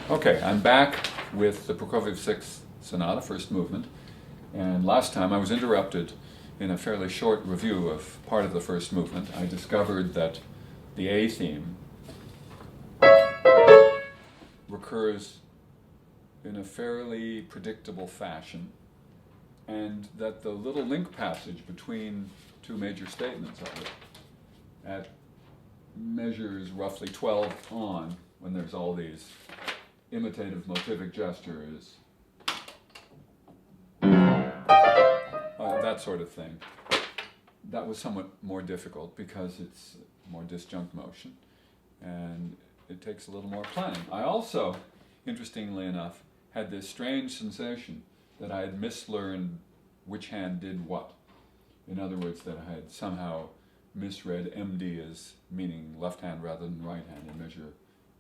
Okay, I'm back with the Prokofiev Sixth Sonata, first movement, and last time I was interrupted in a fairly short review of part of the first movement. I discovered that the A theme recurs in a fairly predictable fashion, and that the little link passage between two major statements of it at measures roughly 12 on, when there's all these imitative motivic gestures, that sort of thing. That was somewhat more difficult because it's more disjunct motion and it takes a little more planning. I also, interestingly enough, had this strange sensation that I had mislearned which hand did what. In other words, that I had somehow misread MD as meaning left hand rather than right hand in measure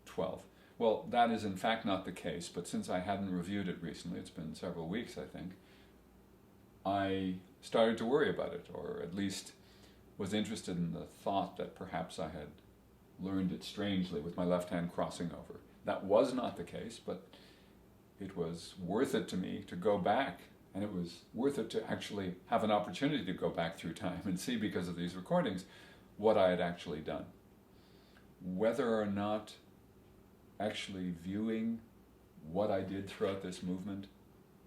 12. Well, that is in fact not the case, but since I hadn't reviewed it recently, it's been several weeks I think, I started to worry about it, or at least was interested in the thought that perhaps I had learned it strangely with my left hand crossing over. That was not the case, but it was worth it to me to go back, and it was worth it to actually have an opportunity to go back through time and see, because of these recordings, what I had actually done. Whether or not actually viewing what I did throughout this movement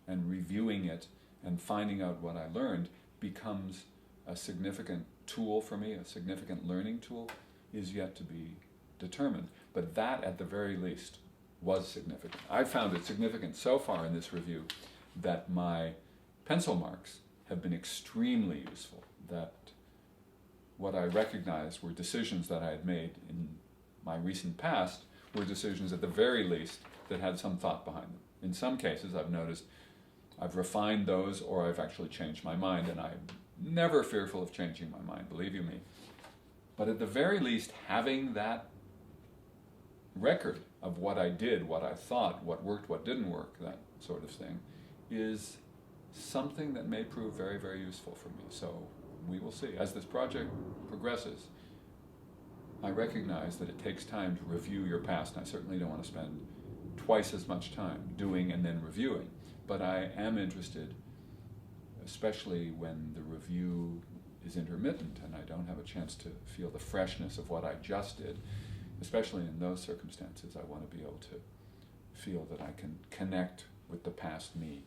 and reviewing it and finding out what I learned becomes a significant tool for me, a significant learning tool, is yet to be determined. But that, at the very least, was significant. I found it significant so far in this review that my pencil marks have been extremely useful, that what I recognized were decisions that I had made in my recent past were decisions at the very least that had some thought behind them. In some cases, I've noticed I've refined those, or I've actually changed my mind, and I'm never fearful of changing my mind, believe you me. But at the very least, having that record of what I did, what I thought, what worked, what didn't work, that sort of thing, is something that may prove very, very useful for me. So we will see. As this project progresses, I recognize that it takes time to review your past, and I certainly don't want to spend twice as much time doing and then reviewing. But I am interested, especially when the review is intermittent and I don't have a chance to feel the freshness of what I just did. Especially in those circumstances, I want to be able to feel that I can connect with the past me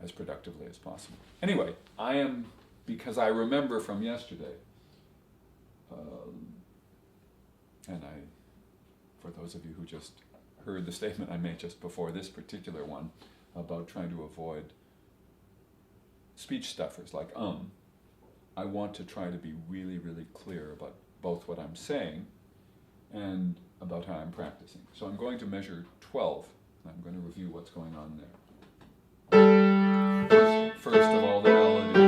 as productively as possible. Anyway, because I remember from yesterday, and for those of you who just heard the statement I made just before this particular one about trying to avoid speech stuffers like I want to try to be really, really clear about both what I'm saying and about how I'm practicing. So I'm going to measure 12, and I'm going to review what's going on there. First of all, the melody,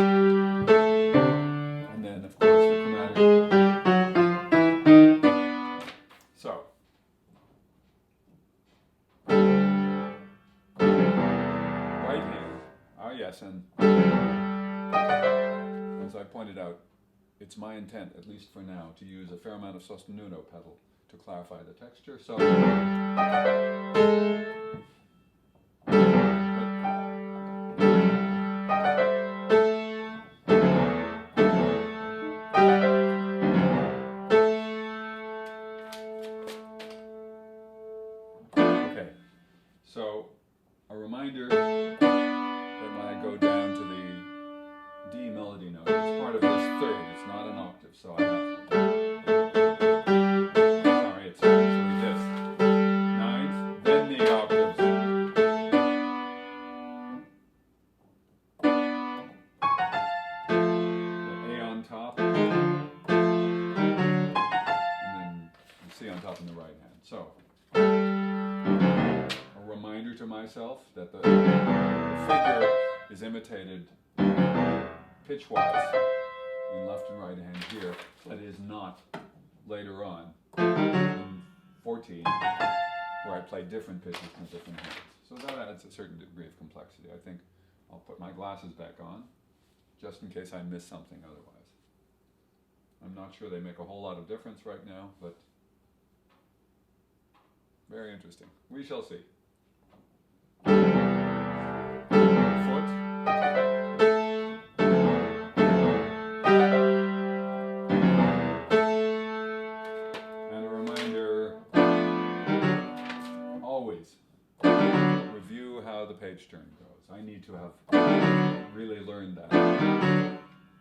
and then, of course, the chromatic. So, right hand. Ah, yes, and as I pointed out, it's my intent, at least for now, to use a fair amount of sostenuto pedal to clarify the texture. So, okay. So, a reminder that when I go down to the D melody note, it's part of this third. It's not an octave, so I have. It's actually this. Ninth, then the octaves. The A on top, and then the C on top in the right hand. So, a reminder to myself that the figure is imitated pitch-wise in left and right hand here, but is not later on in 14, where I play different pitches in different hands. So that adds a certain degree of complexity. I think I'll put my glasses back on, just in case I miss something otherwise. I'm not sure they make a whole lot of difference right now, but Very interesting. We shall see. Foot. And a reminder, always review how the page turn goes. I need to have really learned that.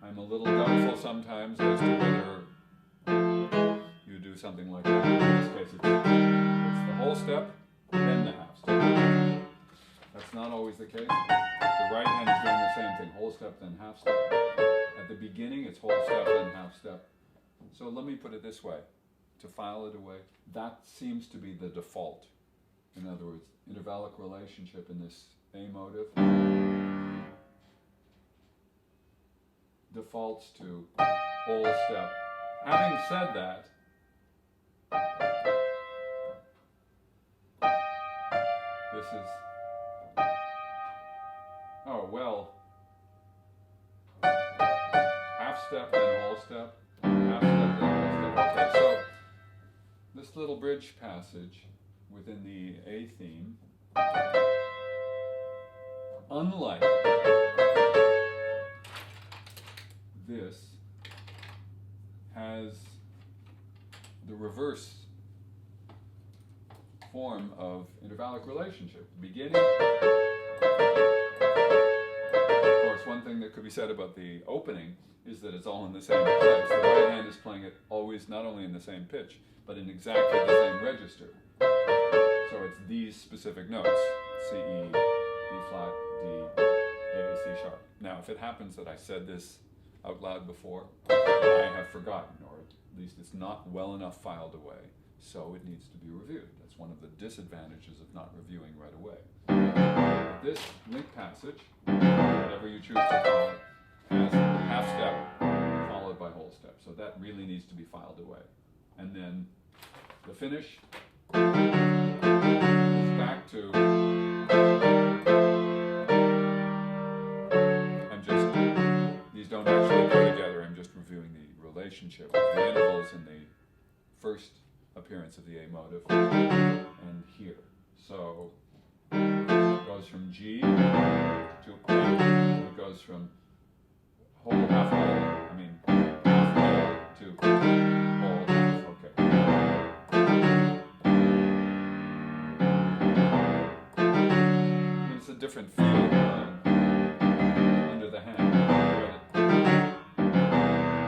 I'm a little doubtful sometimes as to whether you do something like that. In this case, it's the whole step, then the half step. That's not always the case. The right hand is doing the same thing, whole step, then half step. At the beginning, it's whole step, then half step. So let me put it this way, to file it away. That seems to be the default. In other words, intervallic relationship in this A motive defaults to whole step. Having said that, this is, oh well, half step then whole step, half step then whole step. Okay, so this little bridge passage within the A theme, unlike this, has the reverse form of intervallic relationship. The beginning, of course, one thing that could be said about the opening is that it's all in the same place. The right hand is playing it always not only in the same pitch, but in exactly the same register. So it's these specific notes, C, E, B flat, D, A, C sharp. Now, if it happens that I said this out loud before, I have forgotten, or at least it's not well enough filed away, so it needs to be reviewed. That's one of the disadvantages of not reviewing right away. This link passage, whatever you choose to call it, has half step followed by whole step, so that really needs to be filed away. And then the finish is back to, these don't actually go together, I'm just reviewing the relationship of the intervals in the first appearance of the A motive and here. So it goes from G to A, it goes from whole, half whole, half whole to whole, half, okay. And it's a different feel under the hand.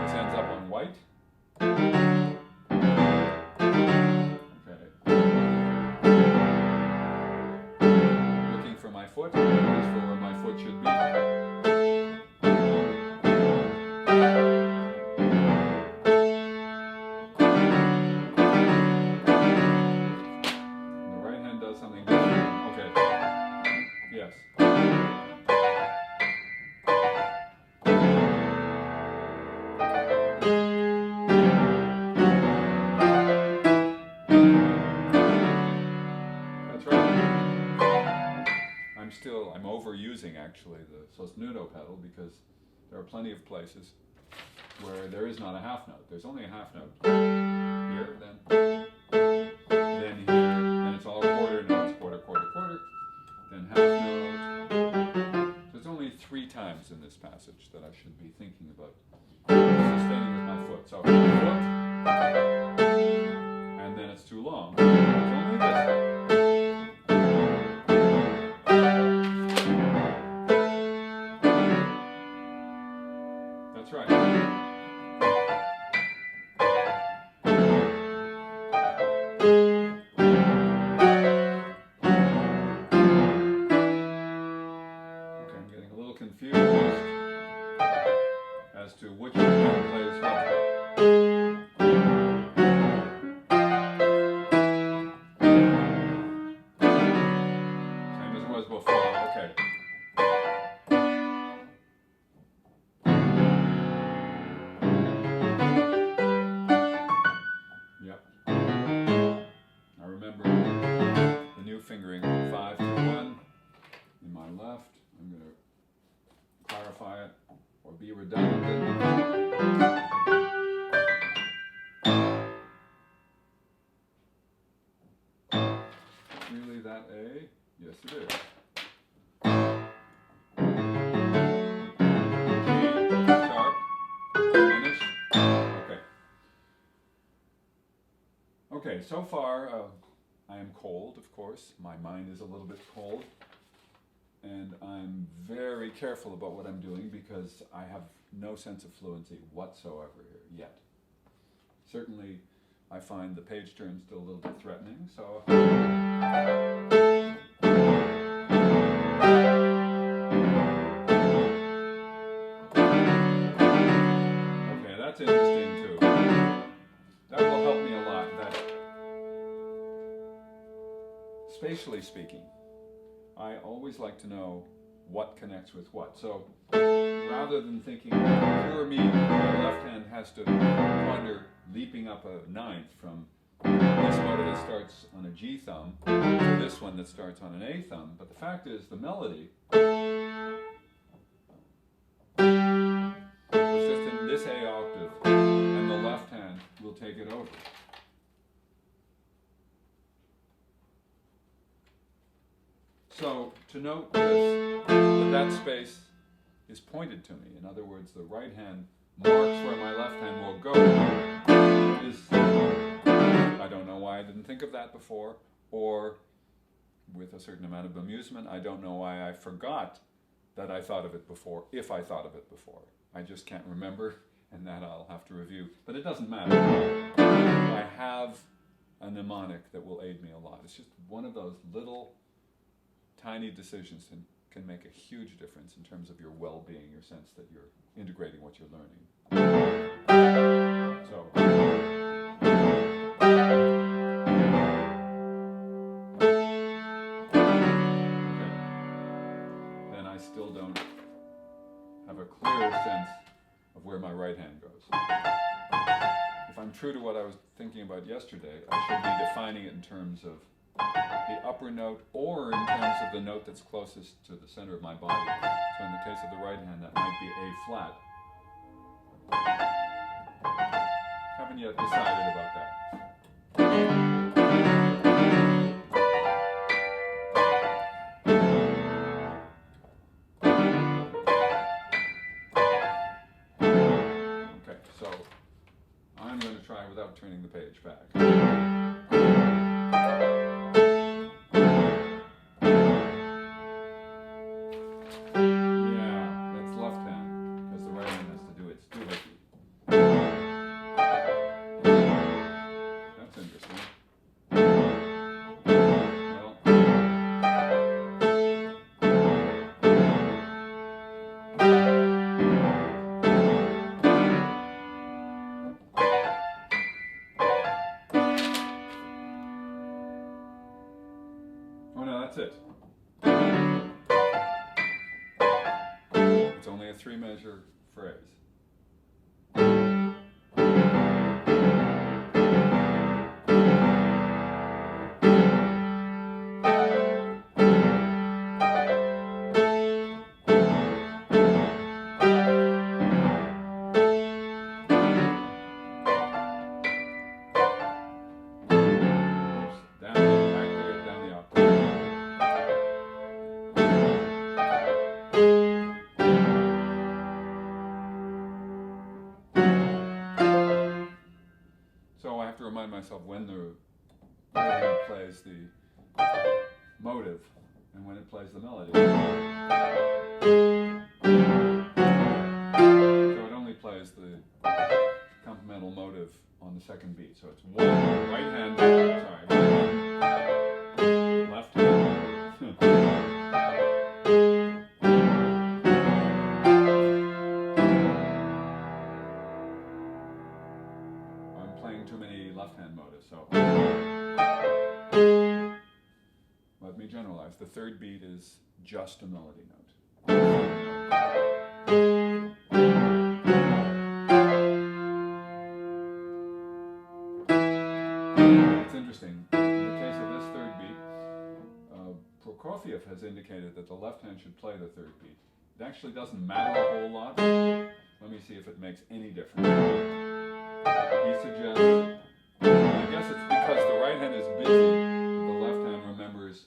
This ends up on white. For my foot, this is for where my foot should be. And the right hand does something different. Okay. Yes. That's right. I'm overusing actually the sostenuto pedal because there are plenty of places where there is not a half note. There's only a half note. Here, then here, then it's all quarter notes, quarter, quarter, quarter, then half note. So it's only 3 times in this passage that I should be thinking about sustaining with my foot. So foot, and then it's too long. It's only this. That's right. Okay, I'm getting a little confused as to which hand plays what. Same as it was before, okay. actually that A? Yes, it is. G sharp, diminish. Okay. Okay, so far I am cold, of course. My mind is a little bit cold. And I'm very careful about what I'm doing because I have no sense of fluency whatsoever here yet. Certainly, I find the page turn still a little bit threatening, so. Okay, that's interesting too. That will help me a lot. That, spatially speaking, I always like to know what connects with what. So rather than thinking pure me, my left hand has to wander leaping up a ninth from this motive that starts on a G thumb to this one that starts on an A thumb. But the fact is, the melody is just in this A octave, and the left hand will take it over. So to note this, that space is pointed to me. In other words, the right hand marks where my left hand will go. I don't know why I didn't think of that before, or with a certain amount of amusement, I don't know why I forgot that I thought of it before, if I thought of it before. I just can't remember, and that I'll have to review. But it doesn't matter. I have a mnemonic that will aid me a lot. It's just one of those little tiny decisions that can make a huge difference in terms of your well-being, your sense that you're integrating what you're learning. So, okay. Then I still don't have a clear sense of where my right hand goes. If I'm true to what I was thinking about yesterday, I should be defining it in terms of the upper note, or in terms of the note that's closest to the center of my body. So in the case of the right hand, that might be A flat. Haven't yet decided about that. Okay, so I'm going to try without turning the page back. Oh no, that's it. It's only a 3-measure phrase. So I have to remind myself when the right hand plays the motive and when it plays the melody. So it only plays the complemental motive on the second beat. So it's one right hand, sorry, left hand. Too many left-hand motives, so let me generalize. The third beat is just a melody note. It's interesting. In the case of this third beat, Prokofiev has indicated that the left hand should play the third beat. It actually doesn't matter a whole lot. Let me see if it makes any difference. He suggests, I guess it's because the right hand is busy, the left hand remembers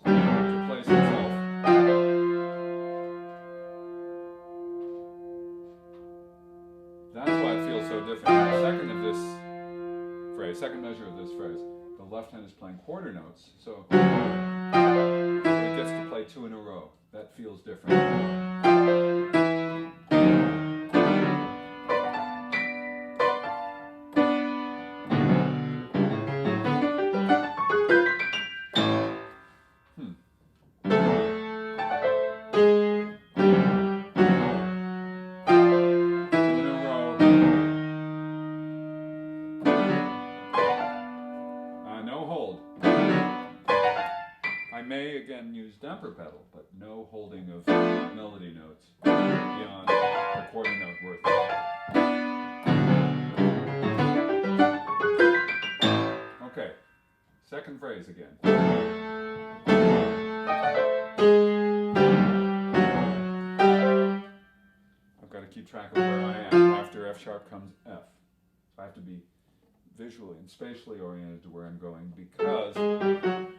is playing quarter notes, so it gets to play 2 in a row. That feels different. Use damper pedal, but no holding of melody notes beyond the quarter note worth. Okay, second phrase again. I've got to keep track of where I am. After F sharp comes F. So I have to be visually and spatially oriented to where I'm going, because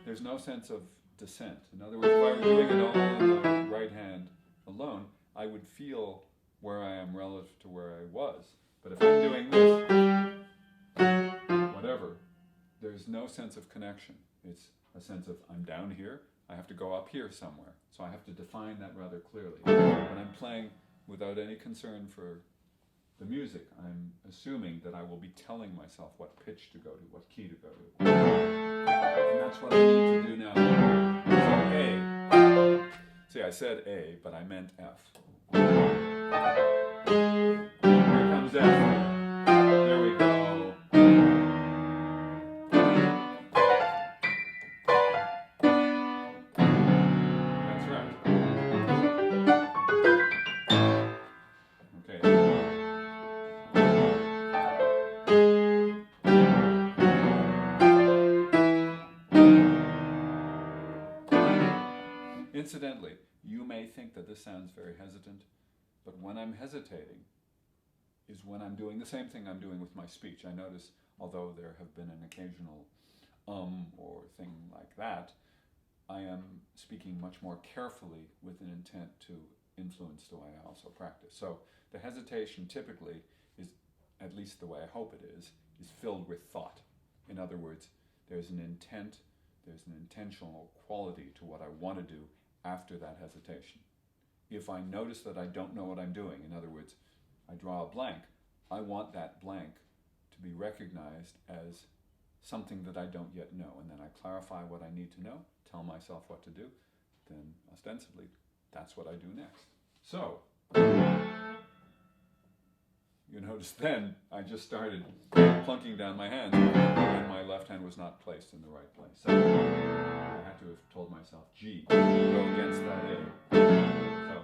there's no sense of descent. In other words, if I were doing it all in the right hand alone, I would feel where I am relative to where I was. But if I'm doing this, whatever, there's no sense of connection. It's a sense of I'm down here, I have to go up here somewhere. So I have to define that rather clearly. When I'm playing without any concern for the music, I'm assuming that I will be telling myself what pitch to go to, what key to go to. And that's what I need to do now. So A. See, I said A, but I meant F. Here comes F. There we go. That's right. Okay. Incidentally, you may think that this sounds very hesitant, but when I'm hesitating is when I'm doing the same thing I'm doing with my speech. I notice, although there have been an occasional or thing like that, I am speaking much more carefully with an intent to influence the way I also practice. So the hesitation typically is, at least the way I hope it is filled with thought. In other words, there's an intent, there's an intentional quality to what I want to do after that hesitation. If I notice that I don't know what I'm doing, in other words, I draw a blank, I want that blank to be recognized as something that I don't yet know, and then I clarify what I need to know, tell myself what to do, then ostensibly that's what I do next. So, you notice then I just started plunking down my hand and my left hand was not placed in the right place. So I had to have told myself G, go against that A. So,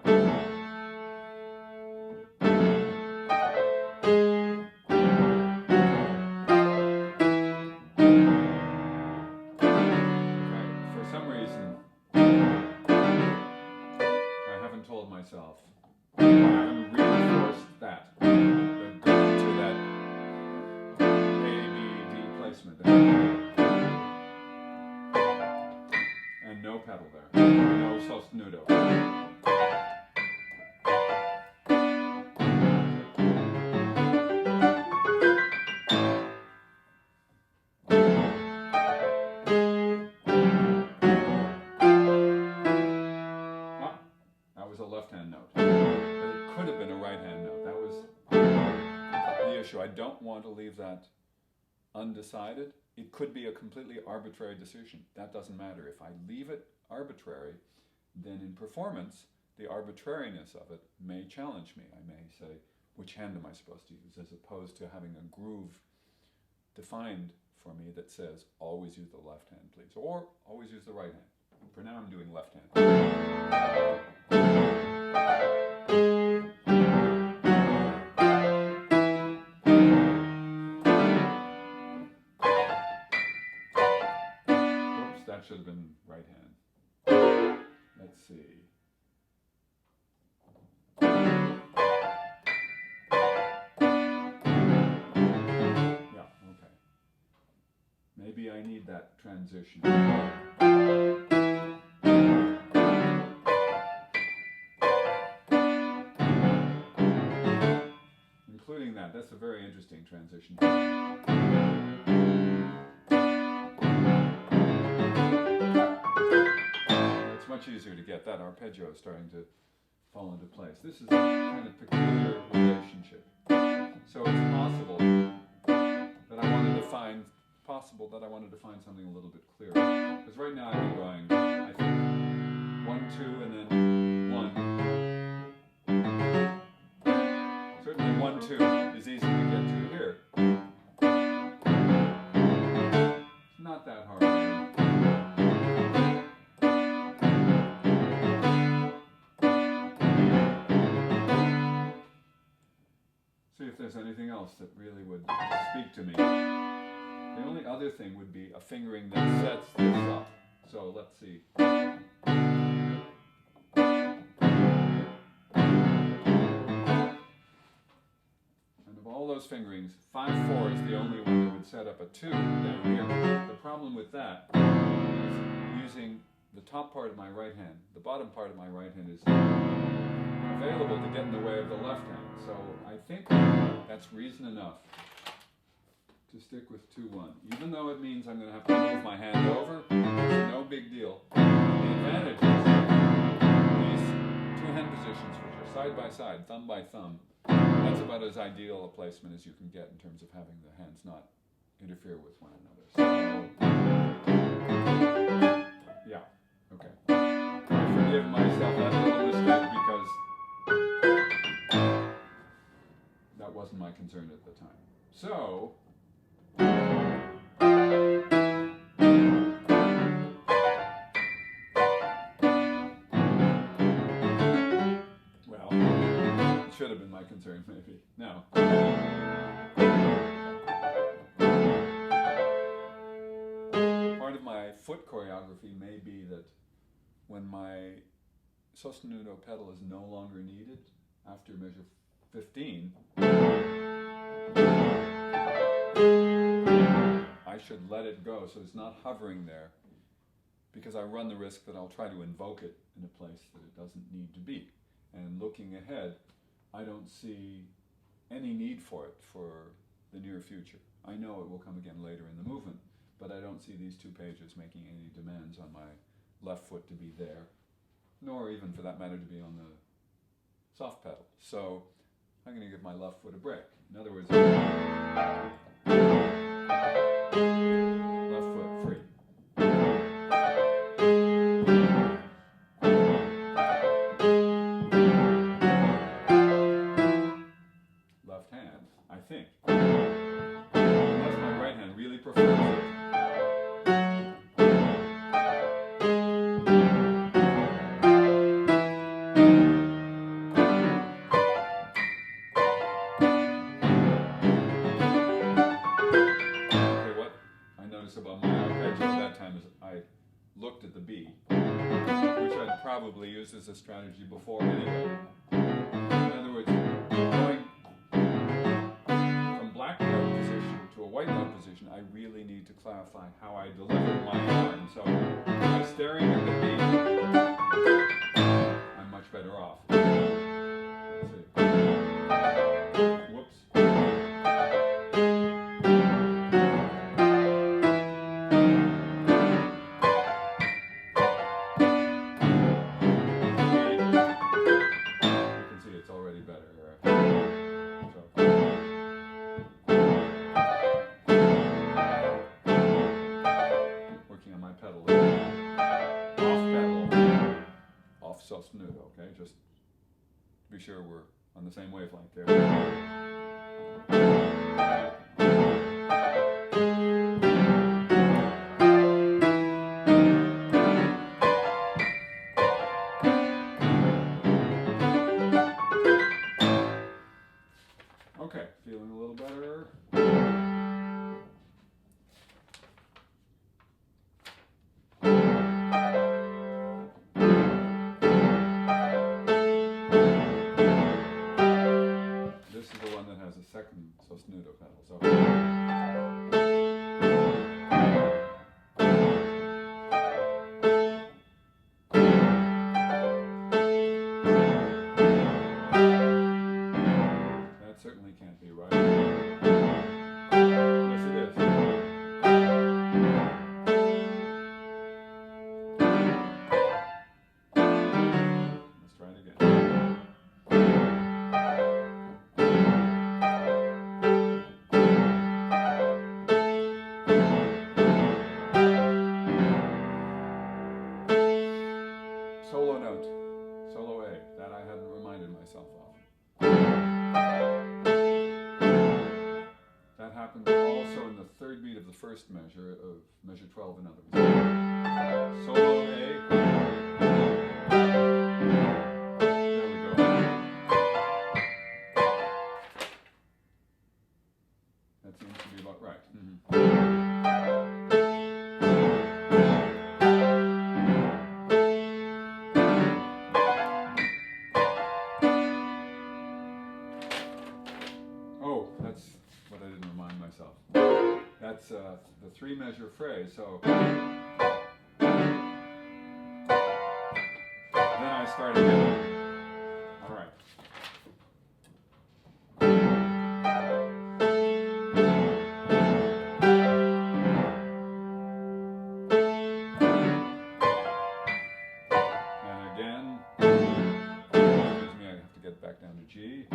for some reason I haven't told myself, I haven't reinforced that. And no pedal there, no sostenuto. That was a left-hand note, but it could have been a right-hand note. That was the issue. I don't want to leave that undecided. It could be a completely arbitrary decision. That doesn't matter. If I leave it arbitrary, then in performance, the arbitrariness of it may challenge me. I may say, which hand am I supposed to use, as opposed to having a groove defined for me that says, always use the left hand, please, or always use the right hand. For now, I'm doing left hand. That should have been right hand. Let's see. Yeah, okay. Maybe I need that transition. Including that. That's a very interesting transition. much easier to get. That arpeggio is starting to fall into place. This is a kind of peculiar relationship. So it's possible that I wanted to find something a little bit clearer. Because right now I've been going, I think, 1, 2, and then 1. Certainly 1, 2 is easy to get to here. It's not that hard. See if there's anything else that really would speak to me. The only other thing would be a fingering that sets this up. So let's see. And of all those fingerings, 5/4 is the only one that would set up a 2 down here. The problem with that is using the top part of my right hand. The bottom part of my right hand is available to get in the way of the left hand. So I think that's reason enough to stick with 2-1. Even though it means I'm going to have to move my hand over, it's no big deal. The advantage is these 2 hand positions, which are side by side, thumb by thumb, that's about as ideal a placement as you can get in terms of having the hands not interfere with one another. So, yeah, okay. I forgive myself that little mistake because that wasn't my concern at the time. So, well, it should have been my concern maybe. Now, part of my foot choreography may be that when my sostenuto pedal is no longer needed after measure 15, I should let it go so it's not hovering there, because I run the risk that I'll try to invoke it in a place that it doesn't need to be. And looking ahead, I don't see any need for it for the near future. I know it will come again later in the movement, but I don't see these 2 pages making any demands on my left foot to be there, nor even for that matter to be on the soft pedal. So I'm going to give my left foot a break. In other words, left foot free. Left hand, I think. Unless my right hand really prefers it. About my arpeggio at that time is I looked at the B, which I'd probably used as a strategy before anyway. In other words, going from black note position to a white note position, I really need to clarify how I deliver my arm. So by staring at the B, I'm much better off. Let's see. Whoops. Sostenuto, okay? Just to be sure we're on the same wavelength there. Okay, feeling a little better. Second sostenuto pedal. So the first measure of measure 12 in other words. Solo A. There we go. That seems to be about right. Oh, that's what I didn't remind myself. That's the three measure phrase. So then I start again. All right. And again, excuse me, I have to get back down to G.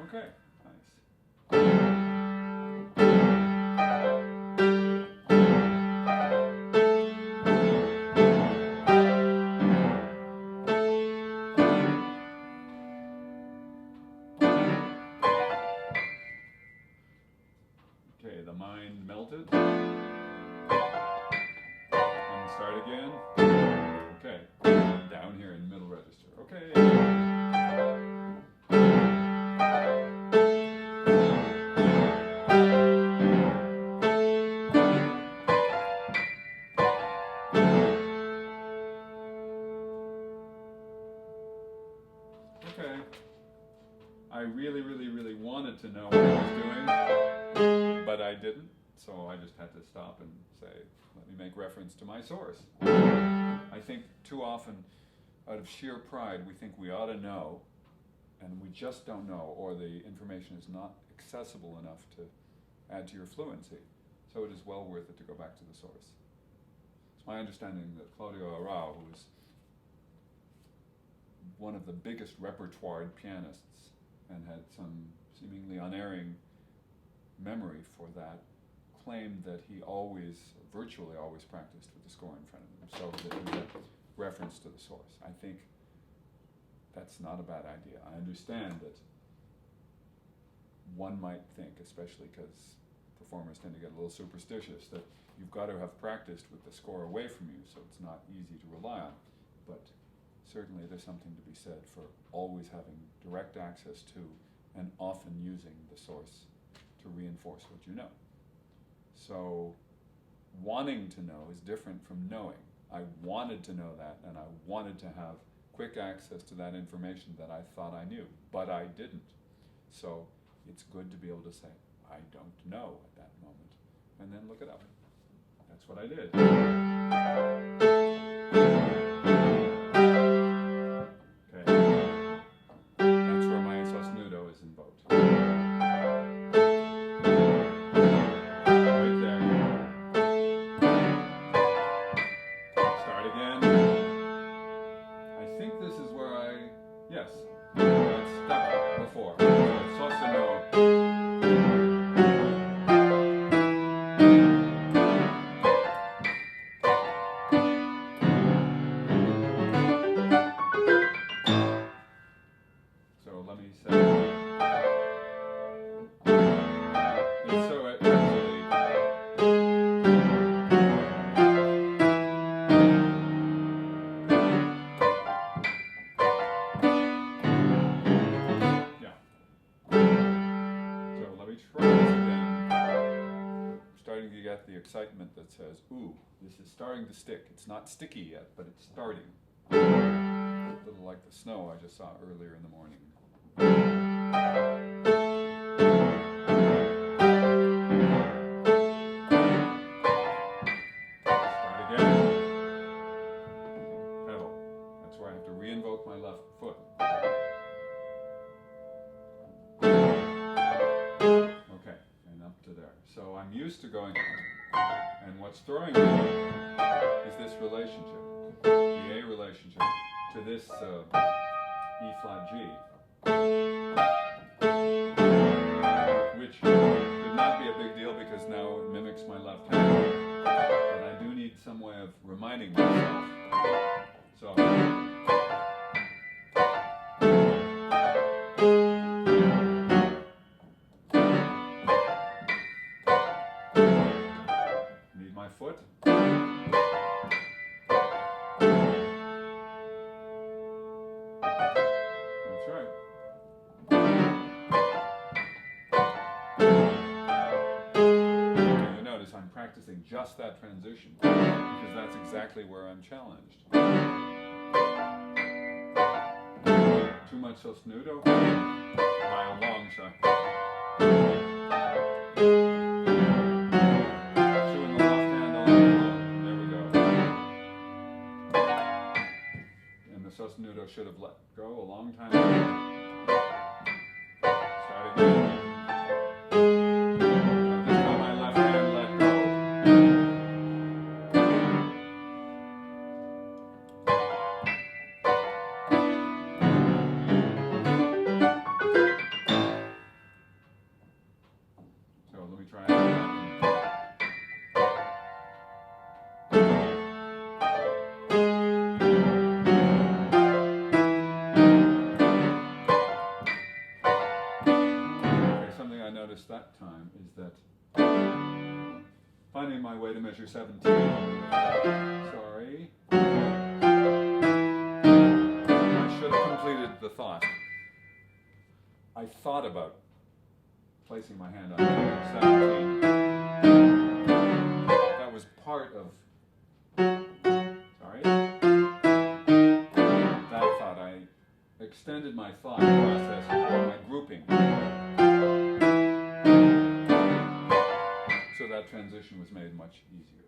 Okay, nice. Okay, the mind melted. And start again. Okay, down here in middle register. Okay. Okay. I really wanted to know what I was doing, but I didn't, so I just had to stop and say, let me make reference to my source. I think too often, out of sheer pride, we think we ought to know, and we just don't know, or the information is not accessible enough to add to your fluency. So it is well worth it to go back to the source. It's my understanding that Claudio Arrau, who is one of the biggest repertoired pianists and had some seemingly unerring memory for that, claimed that he virtually always practiced with the score in front of him, so that he had reference to the source. I think that's not a bad idea. I understand that one might think, especially because performers tend to get a little superstitious, that you've got to have practiced with the score away from you, so it's not easy to rely on. But certainly there's something to be said for always having direct access to and often using the source to reinforce what you know. So wanting to know is different from knowing. I wanted to know that, and I wanted to have quick access to that information that I thought I knew, but I didn't. So it's good to be able to say, I don't know at that moment, and then look it up. That's what I did. Okay. That's where my sosnudo is invoked. Right there. Start again. I think this is where yes, got stuck before. Sosnudo. Let me say, so actually, yeah. So let me try this again. I'm starting to get the excitement that says, ooh, this is starting to stick. It's not sticky yet, but it's starting. A little like the snow I just saw earlier in the morning. Start again. Pedal. That's where I have to re-invoke my left foot. Okay, and up to there. So I'm used to going, and what's throwing me is this relationship, the A relationship, to this E flat G. Which should not be a big deal because now it mimics my left hand. But I do need need some way of reminding myself. So need my foot. That's right. You notice I'm practicing just that transition because that's exactly where I'm challenged. Too much sostenuto by a long shot. Two in the left hand on the low. There we go. And the sostenuto should have let go a long time ago. Start again. This time my left hand let go. So let me try it again. I noticed that time is that finding my way to measure 17. Sorry. I should have completed the thought. I thought about placing my hand on 17. That was part of. Sorry. That thought. I extended my thought process or my grouping. So that transition was made much easier.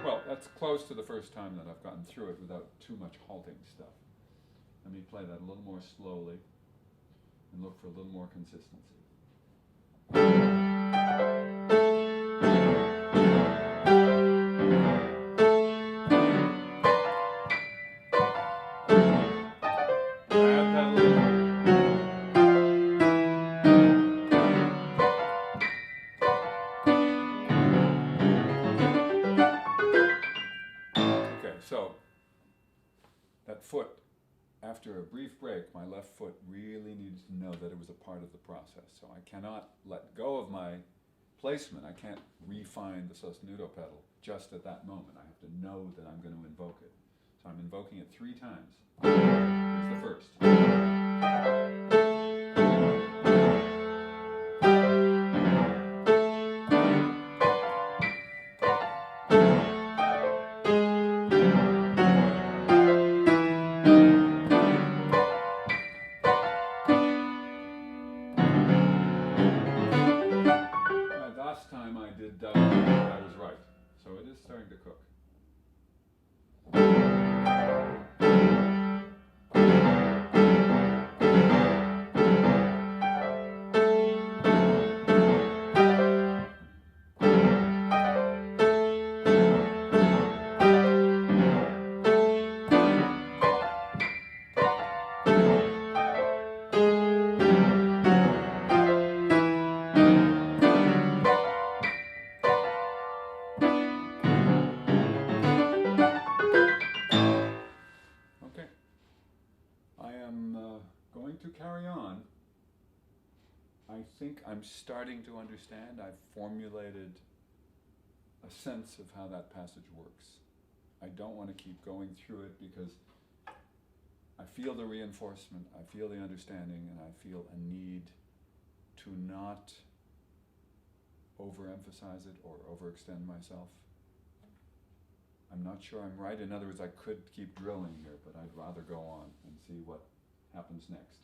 Well, that's close to the first time that I've gotten through it without too much halting stuff. Let me play that a little more slowly and look for a little more consistency. Okay, so that foot. After a brief break, my left foot really needs to know that it was a part of the process. So I cannot let go of my placement. I can't refine the sostenuto pedal just at that moment. I have to know that I'm going to invoke it. So I'm invoking it 3 times. Here's the first. Last time I did double, I was right. So it is starting to cook. To carry on, I think I'm starting to understand. I've formulated a sense of how that passage works. I don't want to keep going through it because I feel the reinforcement, I feel the understanding, and I feel a need to not overemphasize it or overextend myself. I'm not sure I'm right. In other words, I could keep drilling here, but I'd rather go on and see what happens next,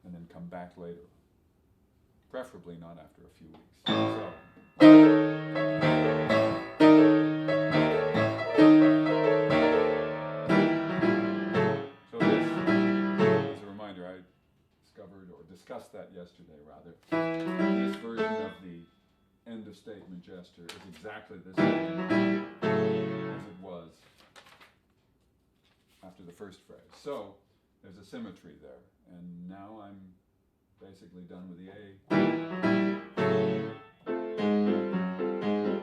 and then come back later, preferably not after a few weeks. So this is a reminder. I discovered or discussed that yesterday. statement gesture is exactly the same as it was after the first phrase. So there's a symmetry there. And now I'm basically done with the A.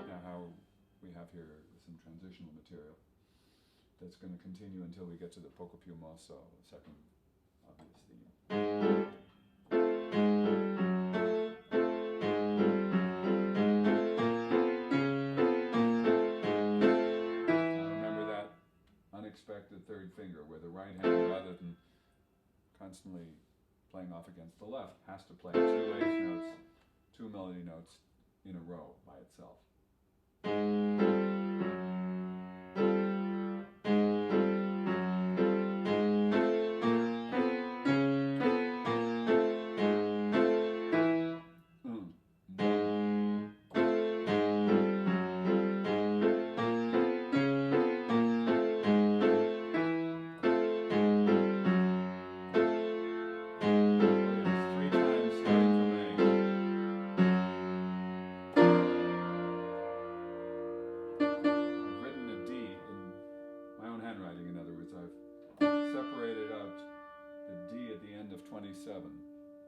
Now how we have here some transitional material that's going to continue until we get to the poco più mosso, the second obvious theme. Unexpected third finger, where the right hand, rather than constantly playing off against the left, has to play two eighth notes, two melody notes in a row by itself.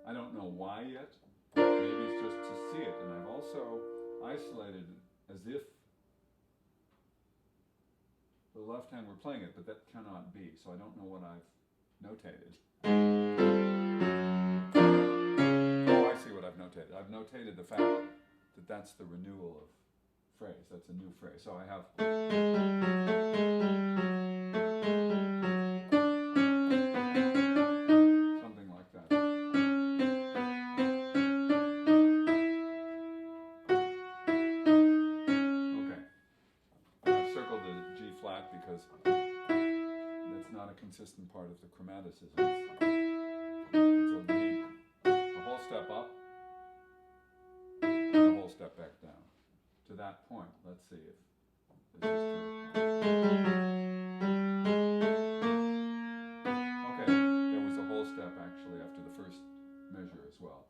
I don't know why yet. Maybe it's just to see it. And I've also isolated it as if the left hand were playing it, but that cannot be. So I don't know what I've notated. Oh, I see what I've notated. I've notated the fact that that's the renewal of phrase. That's a new phrase. So I have... because that's not a consistent part of the chromaticism. It's a lead, a whole step up, and a whole step back down. To that point, let's see if this is true. Okay, there was a whole step actually after the first measure as well.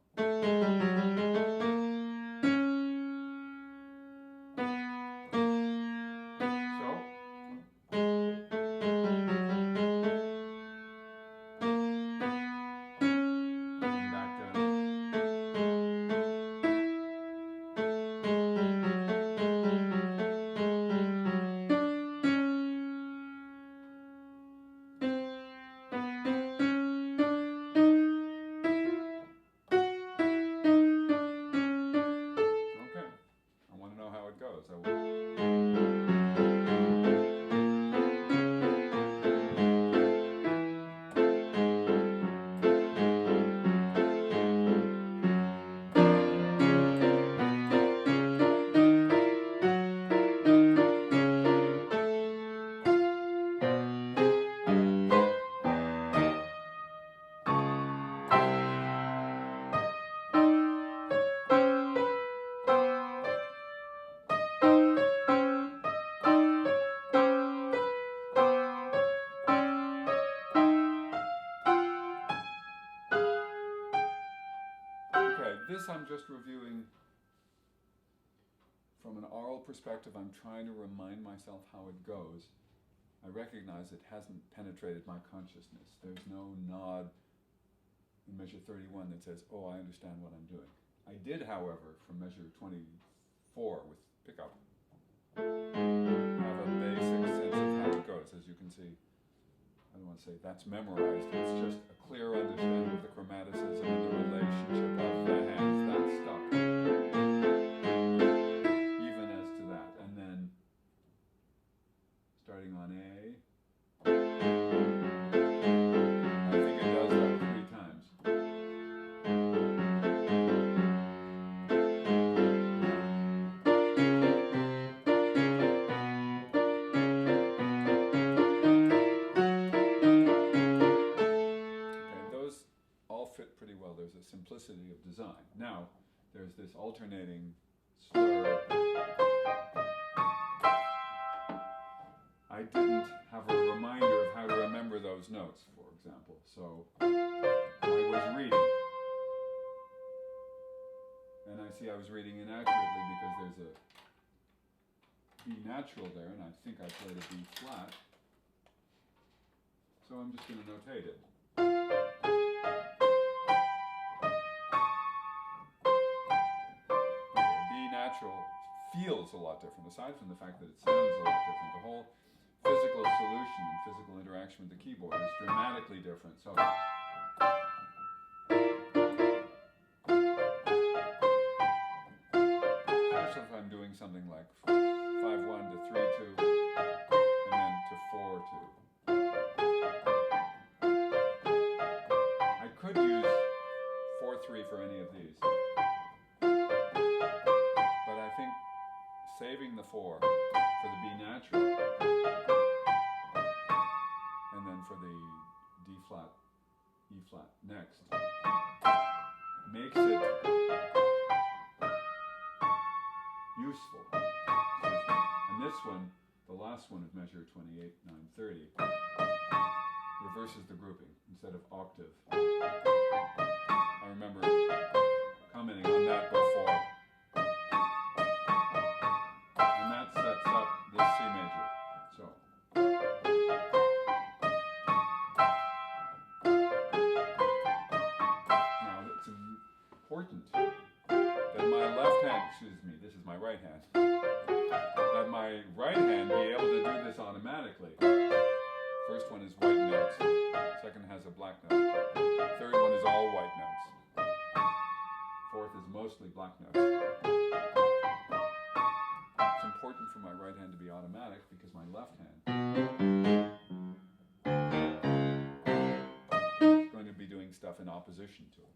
This I'm just reviewing from an oral perspective. I'm trying to remind myself how it goes. I recognize it hasn't penetrated my consciousness. There's no nod in measure 31 that says, oh, I understand what I'm doing. I did, however, from measure 24 with pickup, have a basic sense of how it goes. As you can see, I don't want to say that's memorized, it's just a clear understanding of the chromaticism and the relationship of the hands. That's stuck. Even as to that. And then, starting on A, I think it does that 3 times. see I was reading inaccurately because there's a B natural there, and I think I played a B flat. So I'm just going to notate it. B natural feels a lot different, aside from the fact that it sounds a lot different. The whole physical solution and physical interaction with the keyboard is dramatically different. So especially if I'm doing something like 5-1 to 3-2 and then to 4-2. I could use 4-3 for any of these, but I think saving the 4 for the B natural and then for the D flat, E flat next makes it useful. And this one, the last one of measure 28-9-30, reverses the grouping instead of octave. I remember commenting on that before. And that sets up this C major. So now it's important that my left hand, excuse me, this is my right hand, that my right hand be able to do this automatically. First one is white notes, second has a black note, third one is all white notes, fourth is mostly black notes. It's important for my right hand to be automatic because my left hand is going to be doing stuff in opposition to it.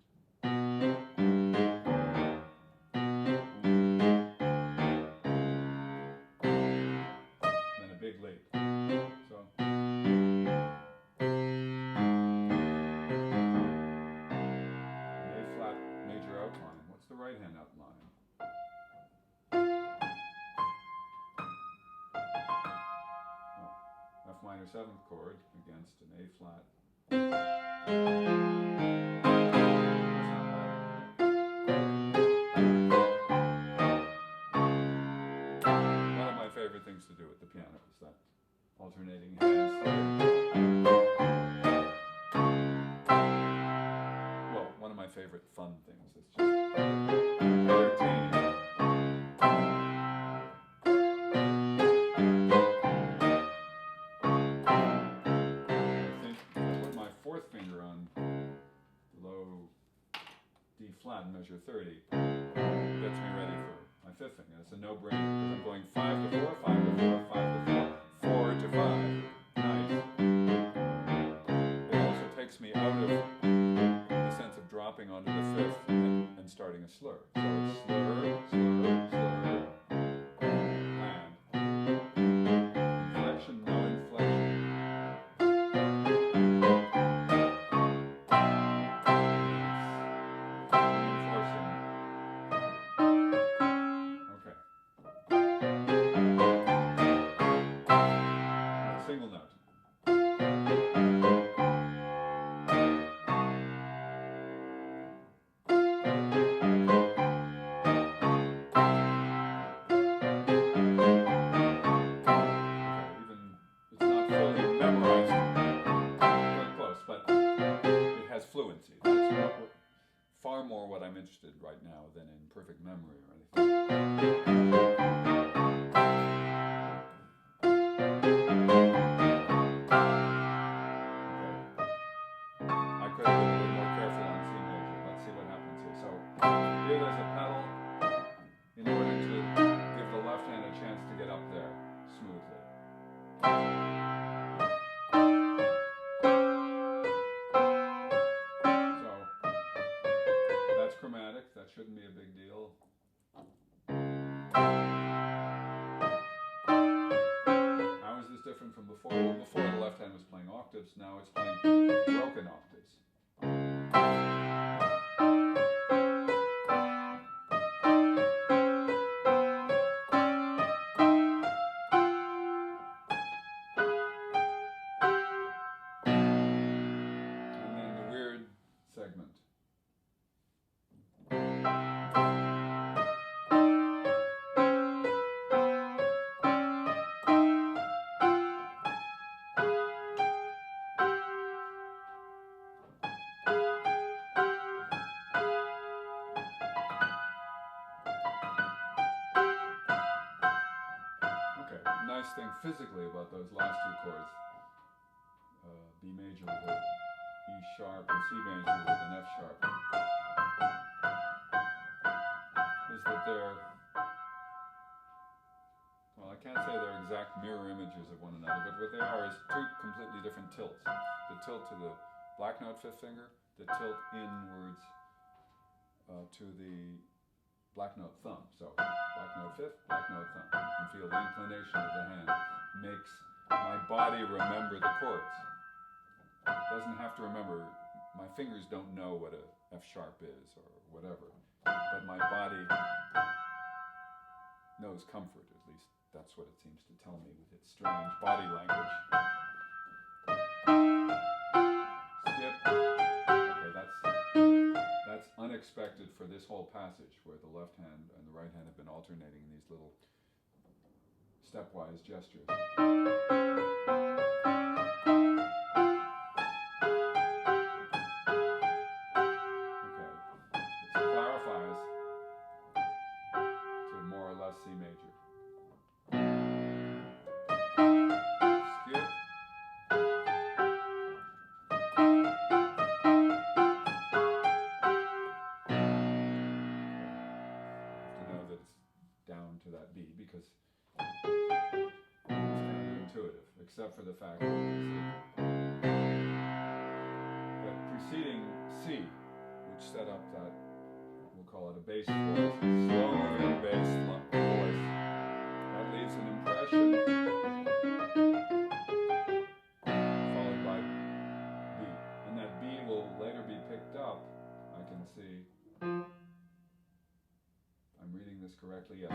Then a big leap. So A flat major outline. What's the right hand outline? F minor 7th chord against an A flat. One of my favorite things to do at the piano is that alternating hands. Well, one of my favorite fun things is just entertaining. Fourth finger on the low D flat in measure 30 gets me ready for my fifth finger. It's a no-brainer because I'm going 5 to 4, 5 to 4, 5 to 4, 4 to 5. Nice. It also takes me out of the sense of dropping onto the fifth and starting a slur. So it's slur, slur, slur, and inflection, no inflection. Single note. Even it's not fully memorized, quite close, but it has fluency. That's far more what I'm interested in right now than in perfect memory or anything. In order to give the left hand a chance to get up there smoothly. So, that's chromatic, that shouldn't be a big deal. How is this different from before? Well, before the left hand was playing octaves, now it's playing broken octaves. segment. nice thing physically about those last two chords, B major with an E sharp and C major with an F sharp, is that they're, well, I can't say they're exact mirror images of one another, but what they are is two completely different tilts. The tilt to the black note fifth finger, the tilt inwards to the black note thumb. So black note fifth, black note thumb. You can feel the inclination of the hand makes my body remember the chords. Doesn't have to remember, my fingers don't know what a F sharp is or whatever, but my body knows comfort, at least that's what it seems to tell me with its strange body language. Skip. Okay, that's unexpected for this whole passage, where the left hand and the right hand have been alternating in these little stepwise gestures. Okay, it clarifies to more or less C major. Skip. Down to that B because it's counterintuitive, except for the fact that preceding C, which set up that, we'll call it a bass voice, slow moving bass voice, that leaves an impression, followed by B. And that B will later be picked up, I can see. I'm reading this correctly, yes.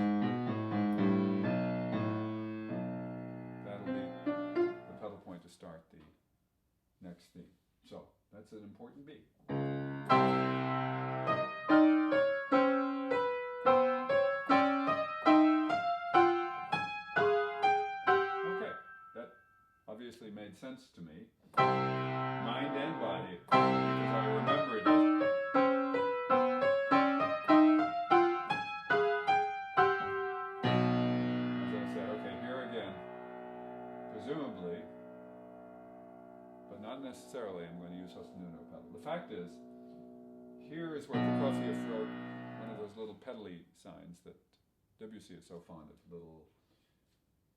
That'll be the pedal point to start the next theme. So, that's an important B. Okay, that obviously made sense to me. Mind and body, because I remembered it. Presumably, but not necessarily, I'm going to use sostenuto pedal. The fact is, here is where Prokofiev wrote one of those little pedally signs that Debussy is so fond of, little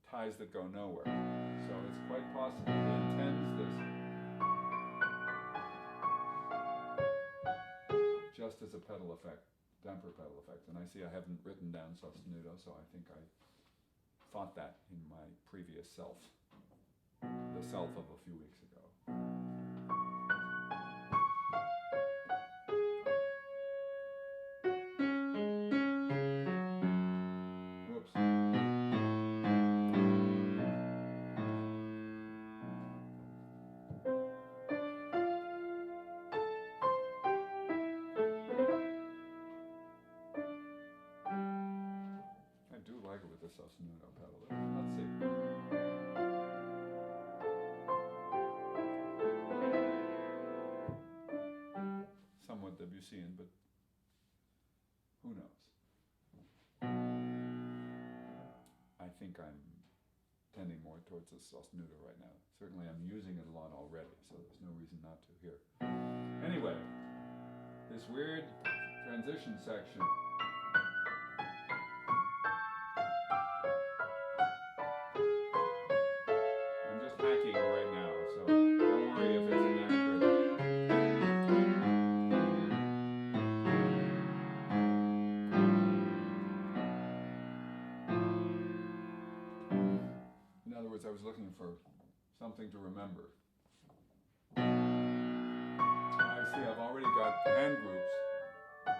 ties that go nowhere. So it's quite possible he intends this just as a pedal effect, damper pedal effect. And I see I haven't written down sostenuto, so I think I thought that in my previous self. The self of a few weeks ago. Whoops. I do like it with the sostenuto pedal. Let's see. Somewhat Debussyan, but who knows? I think I'm tending more towards the sostenuto right now. Certainly I'm using it a lot already, so there's no reason not to here. Anyway, this weird transition section. I'm just hacking right now, so don't worry if it's inaccurate. In other words, I was looking for something to remember. I see I've already got hand groups.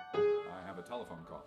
I have a telephone call.